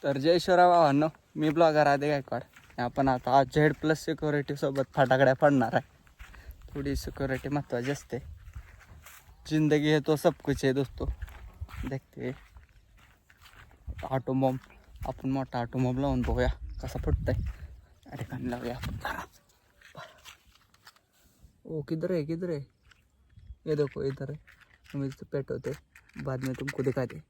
तर जय शिवराय भावांनो, मी ब्लॉगर आधी गायकवाड. आपण आता Z+ सिक्युरिटीसोबत फटाकड्या पडणार आहे. थोडी सिक्युरिटी महत्त्वाची असते. जिंदगी है तो सब कुछ है दोस्तों. देखते ऑटोमॉब, आपण मोठा ऑटोमॉब लावून बघूया कसा फुटतंय. अरे कान लावूया आपण. ओ किधर है ये देखो इधर है. हम इससे पेटवते, बाद में तुमको दिखाते.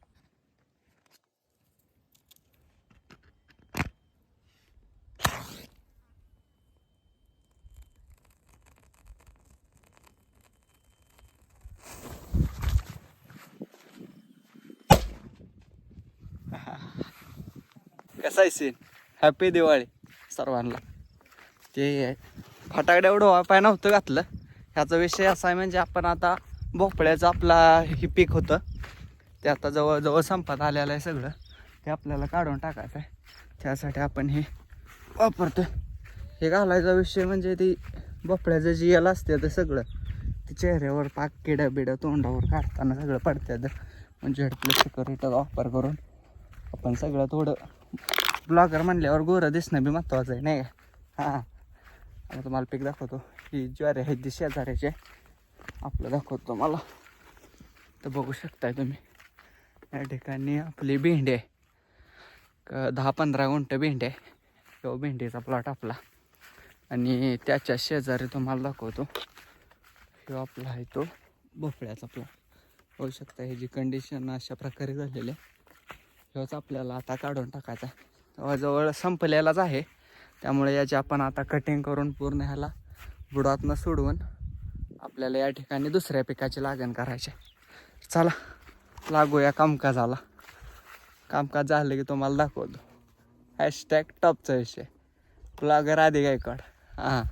कसा आहे सीन. हॅपी दिवाळी सर्वांना. ते फटाकडे एवढं वापाय नव्हतं घातलं. ह्याचा विषय असा आहे, म्हणजे आपण आता भोपळ्याचं आपला हे पीक होतं ते आता जवळजवळ संपत आलेलं आहे. सगळं ते आपल्याला काढून टाकायचं आहे. त्यासाठी आपण हे वापरतो. हे घालायचा विषय म्हणजे ती भोपळ्याचं जी याला असते ते सगळं ते चेहऱ्यावर पाक किडं बिडं तोंडावर काढताना सगळं पडतं. म्हणजे Z+ सिक्युरिटीचा वापर करून आपण सगळं थोडं ब्लॉगर म्हणल्यावर गोरं दिसणं बी महत्त्वाचं आहे नाही का. हां, आता तुम्हाला पीक दाखवतो. ही ज्वारी आहे ती शेजाऱ्याचे आपलं दाखवतो मला. तर बघू शकताय तुम्ही या ठिकाणी आपली भेंडी आहे. 10-15 गुंठ भेंडी आहे. किंवा भेंडीचा प्लॉट आपला. आणि त्याच्या शेजारी तुम्हाला दाखवतो किंवा आपला आहे तो भोपळ्याचा प्लॉट. होऊ शकता ह्याची कंडिशन अशा प्रकारे झालेली आहे. ह्योच आपल्याला आता काढून टाकायचा. जवळजवळ संपलेलाच आहे. त्यामुळे याची आपण आता कटिंग करून पूर्ण ह्याला बुडातनं सोडवून आपल्याला या ठिकाणी दुसऱ्या पिकाची लागण करायची. चला लागूया कामकाजाला. कामकाज झालं की तुम्हाला दाखवतो. #टॉपचा विषय ब्लॉगर आधी गायकवाड. हां,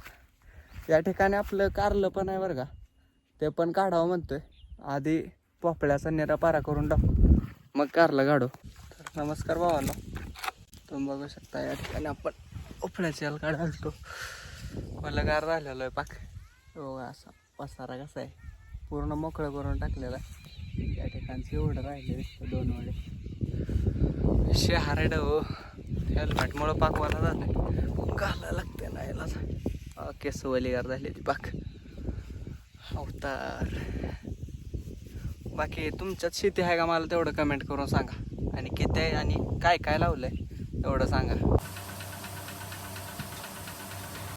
या ठिकाणी आपलं कारलं पण आहे बरं का. ते पण काढावं म्हणतोय. आधी भोपळ्याचा निरापारा करून टाकू, मग कारलं काढू. तर नमस्कार भावांनो, तुम्ही बघू शकता या ठिकाणी आपण भोपळ्याची याला काढायला मला गार राहिलेलो आहे पाक. हो, असा पसारा कसा आहे पूर्ण मोकळं करून टाकलेला आहे. या ठिकाणचं एवढं राहिले 2 वेळे शहारड हो. हेल्मेटमुळं पाकवाला झालं, घालायला लागते ना याला. केस वलीगार झाले ती पाक अवतार. बाकी तुमच्यात शेती आहे का मला तेवढं कमेंट करून सांगा. आणि किती आहे आणि काय काय लावलं आहे तेवढं सांगा.